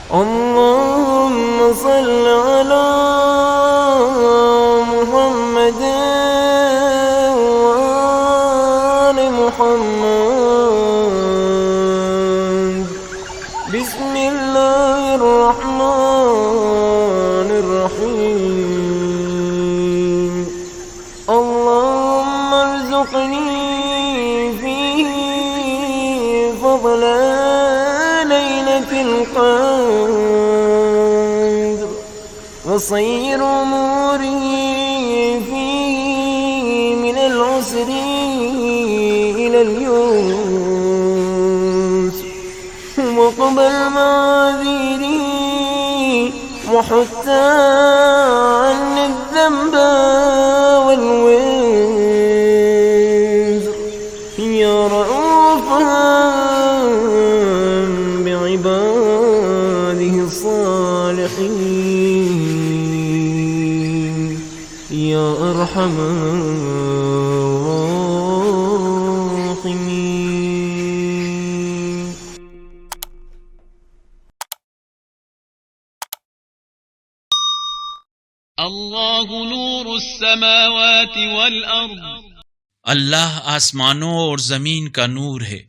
اللهم صل على محمد وآل محمد. بسم الله الرحمن الرحيم. اللهم ارزقني فيه فضل ليلة القدر، وصير أموري فيه من العسر إلى اليسر، وقبل معاذيري وحتى عني الذنب والوزر، يا رؤوفا بعباده الصالحين، يا أرحم الراحمين. الله نور السماوات والأرض، अल्लाह आसमानों और ज़मीन का नूर है।